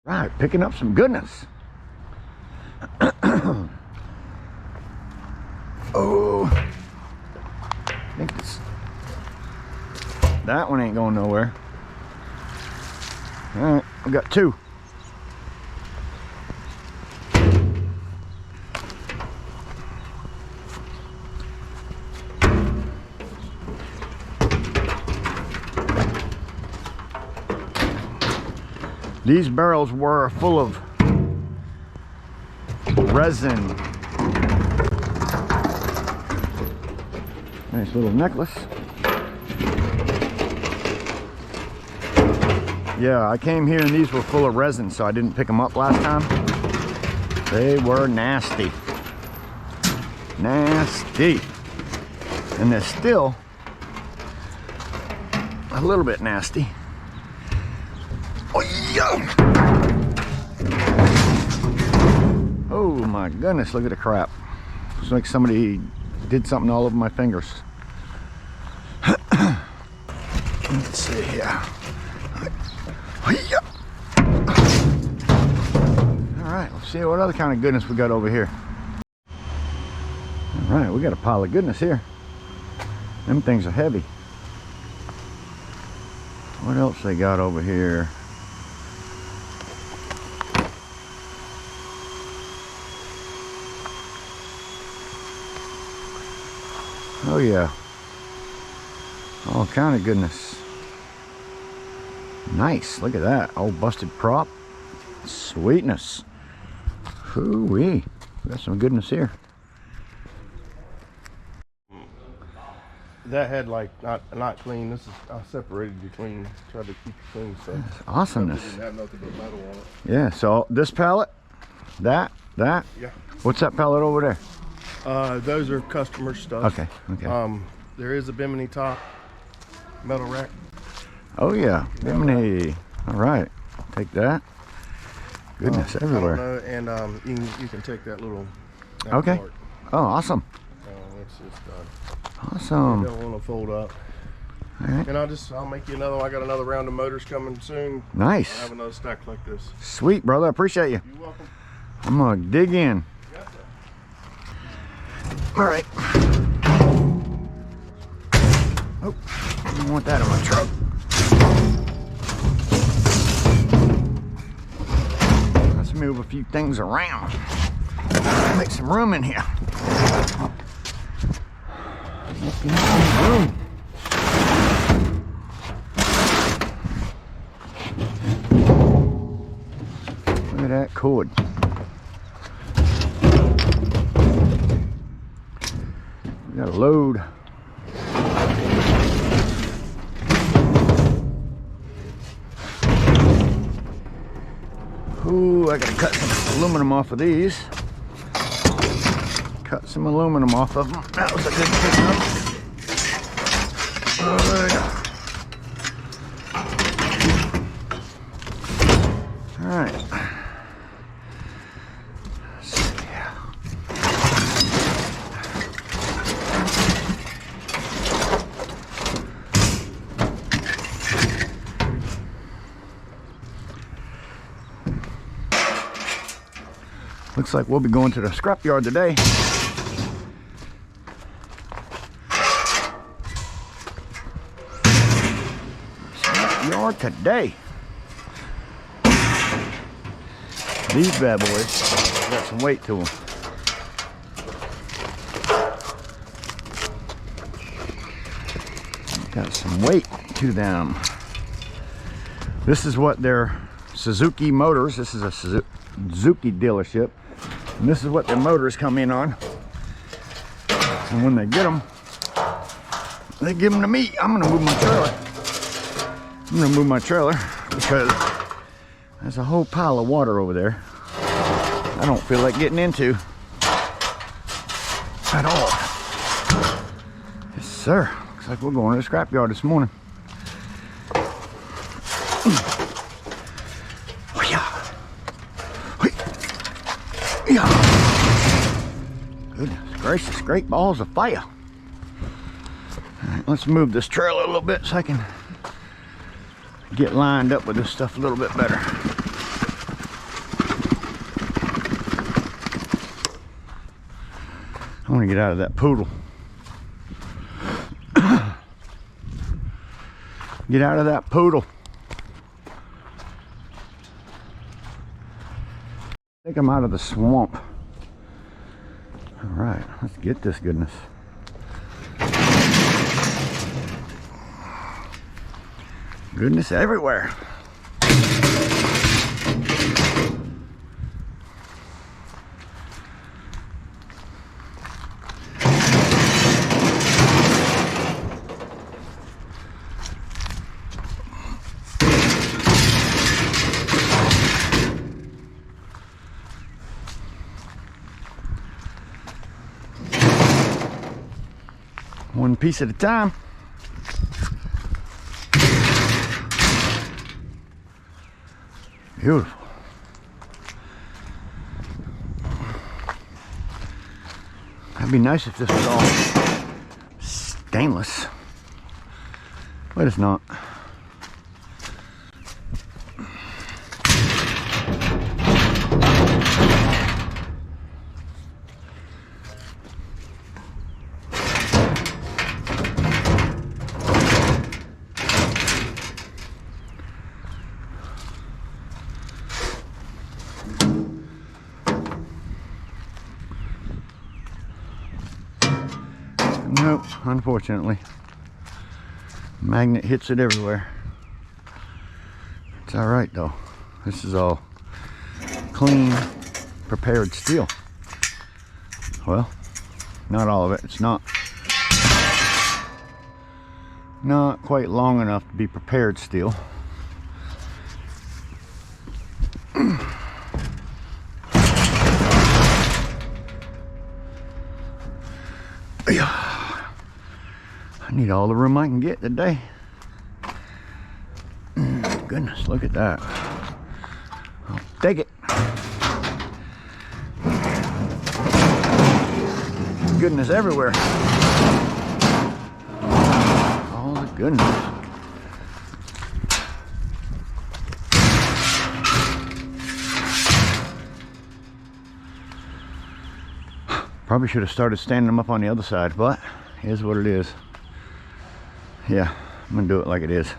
Right, picking up some goodness. Oh, I think that one ain't going nowhere. All right, we got two. These barrels were full of resin. Nice little necklace. Yeah, I came here and these were full of resin, so I didn't pick them up last time. They were nasty. Nasty. And they're still a little bit nasty. Oh my goodness, look at the crap. It's like somebody did something all over my fingers. Let's see here. Alright, let's see what other kind of goodness we got over here. Alright, we got a pile of goodness here. Them things are heavy. What else they got over here? Oh yeah, all kind of goodness. Nice, look at that, old busted prop. Sweetness. Hoo-wee, we got some goodness here. That had like not clean. This is I separated you clean. Tried to keep you clean. So that's awesomeness. Didn't have nothing but metal on it. Yeah. So this pallet, that. Yeah. What's that pallet over there? Those are customer stuff. Okay. Okay. There is a Bimini top metal rack. Oh yeah, Bimini. All right, take that. Goodness everywhere. I don't know, and you can take that little. That okay. part. Oh, awesome. It's just awesome. Don't want to fold up. All right. And I'll make you another one. I got another round of motors coming soon. Nice. I'll have another stack like this. Sweet, brother. I appreciate you. You're welcome. I'm gonna dig in. Gotcha. All right. Oh, I don't want that in my truck. Let's move a few things around. Make some room in here. Make some room. Look at that cord. We got a load. Ooh, I gotta cut some aluminum off of these. Cut some aluminum off of them. That was a good pickup. All right. Looks like we'll be going to the scrapyard today. Scrapyard today. These bad boys got some weight to them. Got some weight to them. This is what their Suzuki motors. This is a Suzuki dealership. And this is what their motors come in on. And when they get them, they give them to me. I'm gonna move my trailer. I'm gonna move my trailer because there's a whole pile of water over there I don't feel like getting into at all. Yes, sir. Looks like we're going to the scrapyard this morning. Goodness gracious, great balls of fire. All right, let's move this trailer a little bit so I can get lined up with this stuff a little bit better. want to get out of that poodle. Get out of that poodle. I think I'm out of the swamp. All right, let's get this goodness. Goodness everywhere. One piece at a time. Beautiful. That'd be nice if this was all stainless, but it's not. Nope, unfortunately. Magnet hits it everywhere. It's alright though. This is all clean, prepared steel. Well, not all of it. It's not quite long enough to be prepared steel. I need all the room I can get today. Goodness, look at that. I'll take it. Goodness everywhere. All the goodness. Probably should have started standing them up on the other side, but here's what it is. Yeah, I'm gonna do it like it is.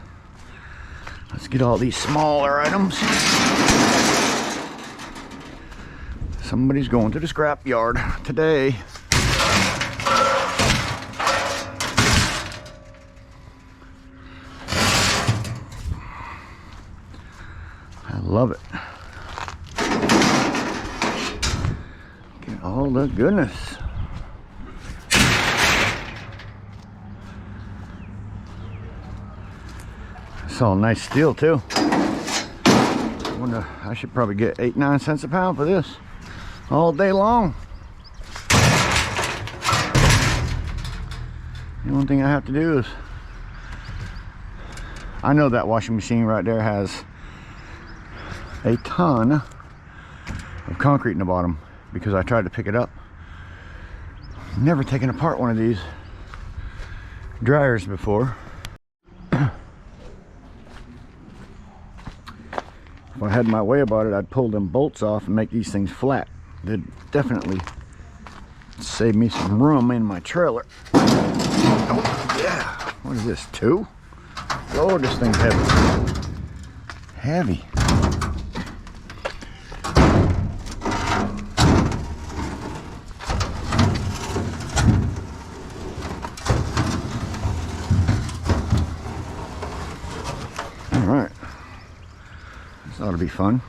Let's get all these smaller items. Somebody's going to the scrap yard today. I love it. Get all the goodness. It's all nice steel too. Wonder, I should probably get 8-9 cents a pound for this all day long. The only thing I have to do is, I know that washing machine right there has a ton of concrete in the bottom because I tried to pick it up. Never taken apart one of these dryers before. If I had my way about it, I'd pull them bolts off and make these things flat. They'd definitely save me some room in my trailer. Oh, yeah. What is this, 2? Oh, this thing's heavy. Heavy. All right. This ought to be fun.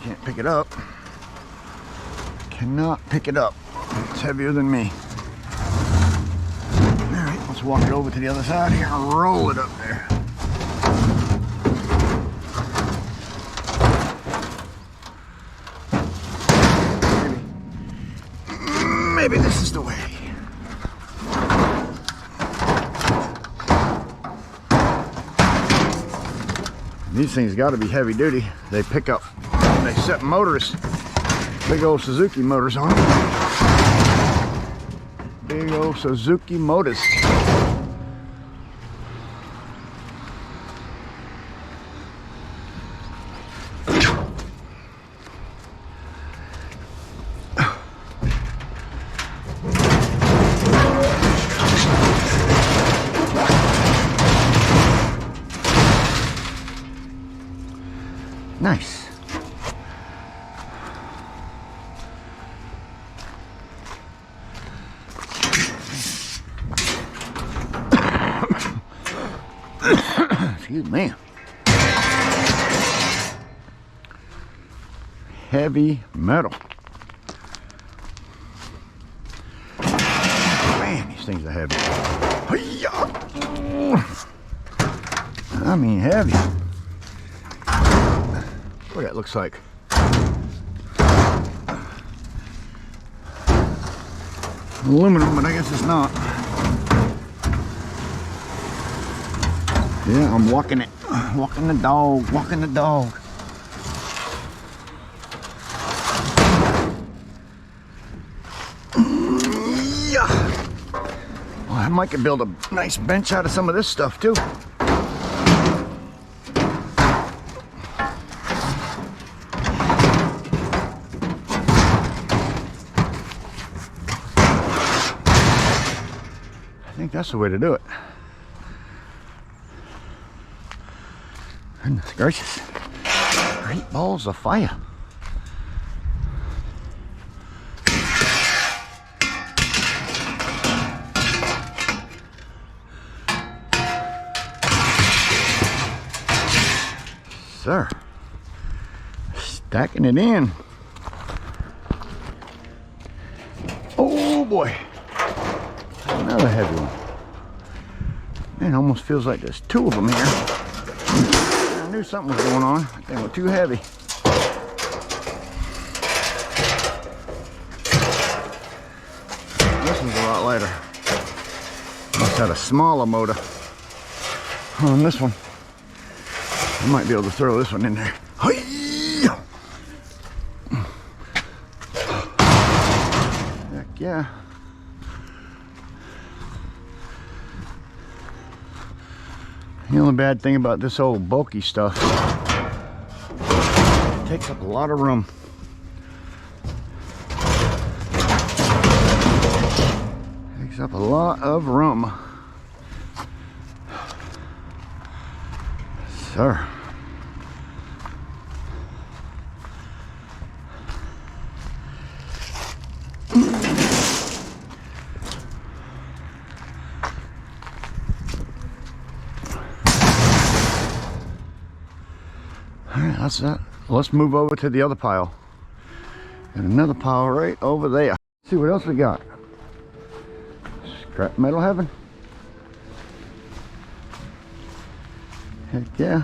Can't pick it up. Cannot pick it up. It's heavier than me. All right, let's walk it over to the other side here and roll it up there. Maybe this is the way. These things got to be heavy duty. They pick up, they set motors, big old Suzuki motors on them. Big old Suzuki motors. Nice. Excuse me. Heavy metal. Man, these things are heavy. I mean heavy. What that looks like. Aluminum, but I guess it's not. Yeah, I'm walking it. Walking the dog. Walking the dog. Yeah. Well, I might could build a nice bench out of some of this stuff too. I think that's the way to do it. Goodness gracious. Great balls of fire. Sir. Stacking it in. Oh boy. Another heavy one. Man, almost feels like there's two of them here. I knew something was going on. They were too heavy. This one's a lot lighter. Must have a smaller motor on this one. I might be able to throw this one in there. Heck yeah. The only bad thing about this old bulky stuff, it takes up a lot of room. Takes up a lot of room. Sir. Alright, that's that. Let's move over to the other pile. And another pile right over there. Let's see what else we got. Scrap metal heaven. Heck yeah.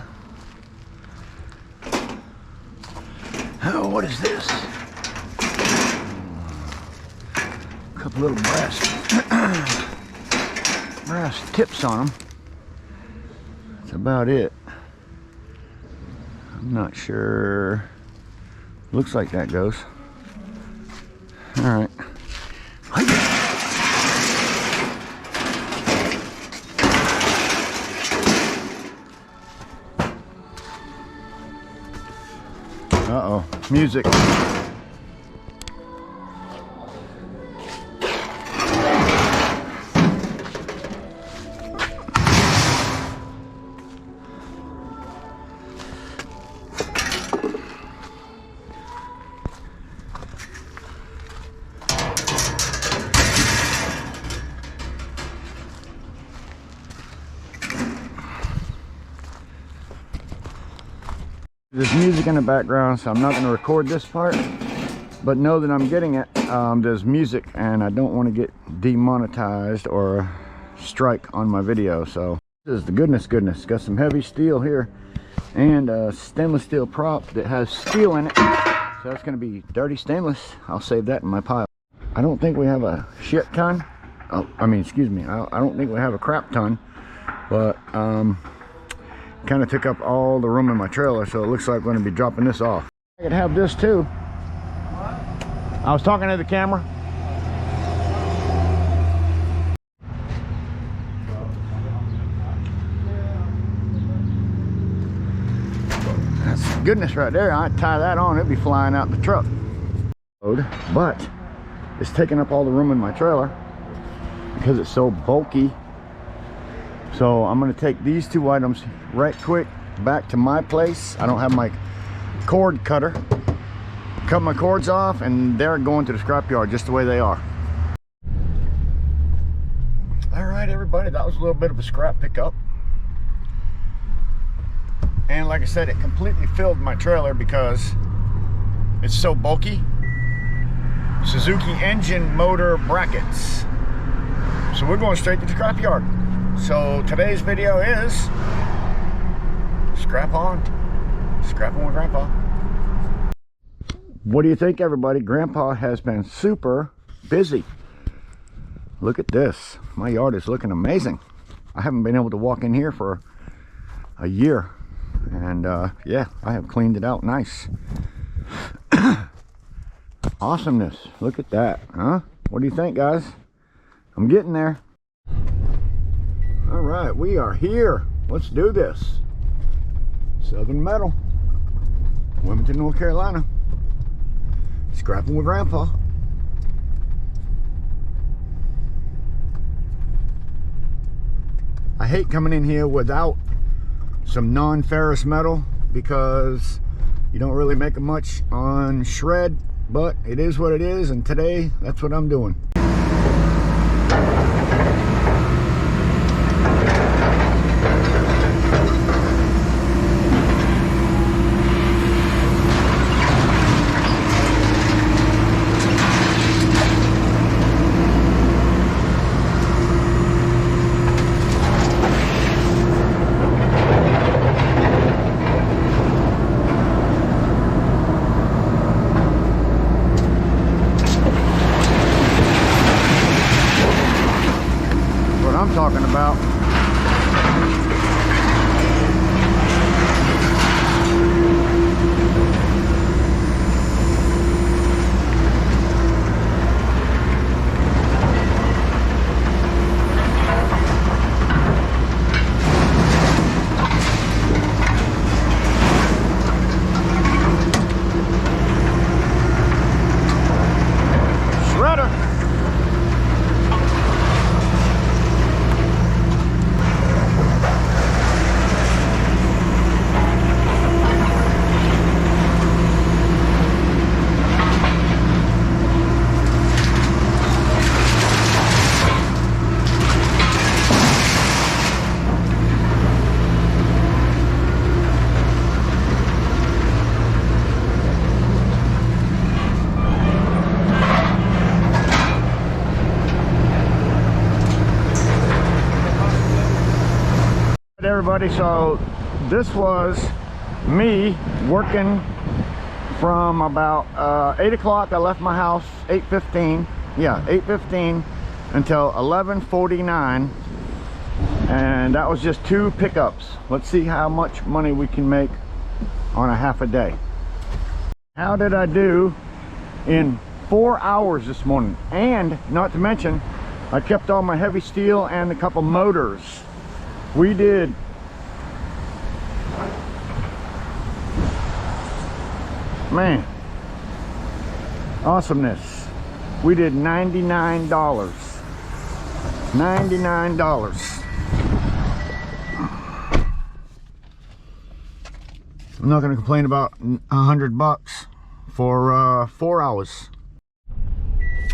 Oh, what is this? A couple little brass tips on them. That's about it. I'm not sure. Looks like that goes. All right. Uh-oh, music. There's music in the background, so I'm not going to record this part, but know that I'm getting it. There's music and I don't want to get demonetized or strike on my video. So this is the goodness. Got some heavy steel here and a stainless steel prop that has steel in it, so that's going to be dirty stainless. I'll save that in my pile. I don't think we have a shit ton. Oh, I mean, excuse me, I don't think we have a crap ton, but kind of took up all the room in my trailer, so it looks like I'm going to be dropping this off. I could have this too. What? I was talking to the camera. That's goodness right there. I'd tie that on, it'd be flying out the truck. But it's taking up all the room in my trailer because it's so bulky. So I'm going to take these two items right quick back to my place. I don't have my cord cutter. Cut my cords off and they're going to the scrapyard just the way they are. All right, everybody, that was a little bit of a scrap pickup. And like I said, it completely filled my trailer because it's so bulky. Suzuki engine motor brackets. So we're going straight to the scrapyard. So today's video is scrap on, scrapping with Grandpa. What do you think, everybody? Grandpa has been super busy. Look at this. My yard is looking amazing. I haven't been able to walk in here for a year. And yeah, I have cleaned it out nice. Awesomeness. Look at that, huh? What do you think, guys? I'm getting there. All right, we are here. Let's do this. Southern Metal, Wilmington, North Carolina. Scrapping with Grandpa. I hate coming in here without some non-ferrous metal because you don't really make much on shred, but it is what it is, and today that's what I'm doing. I'm talking about. Shredder. Everybody, so this was me working from about 8 o'clock. I left my house 8:15, yeah, 8:15 until 11:49, and that was just 2 pickups. Let's see how much money we can make on a half a day. How did I do in 4 hours this morning? And not to mention, I kept all my heavy steel and a couple motors. We did man, awesomeness. We did $99. $99. I'm not going to complain about $100 for 4 hours.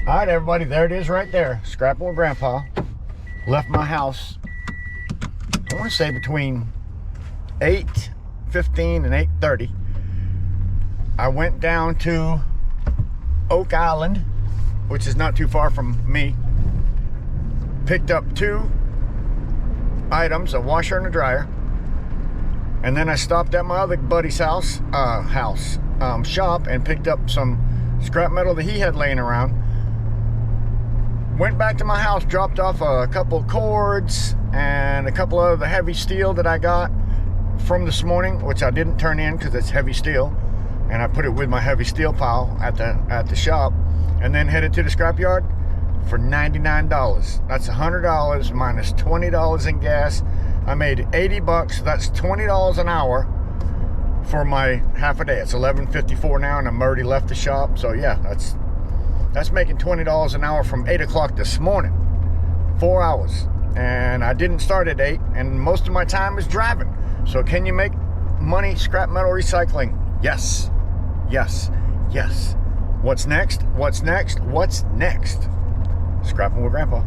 All right, everybody, there it is right there. Scrapping with Grandpa. Left my house, I want to say between 8:15 and 8:30. I went down to Oak Island, which is not too far from me. Picked up 2 items, a washer and a dryer. And then I stopped at my other buddy's shop and picked up some scrap metal that he had laying around. Went back to my house, dropped off a couple cords and a couple of the heavy steel that I got from this morning, which I didn't turn in because it's heavy steel. And I put it with my heavy steel pile at the shop, and then headed to the scrapyard for $99. That's $100 minus $20 in gas. I made $80. So that's $20 an hour for my half a day. It's 11:54 now, and I'm already left the shop. So yeah, that's making $20 an hour from 8 o'clock this morning. 4 hours, and I didn't start at 8, and most of my time is driving. So can you make money scrap metal recycling? Yes. Yes, yes. What's next? What's next? What's next? Scrapping with Grandpa.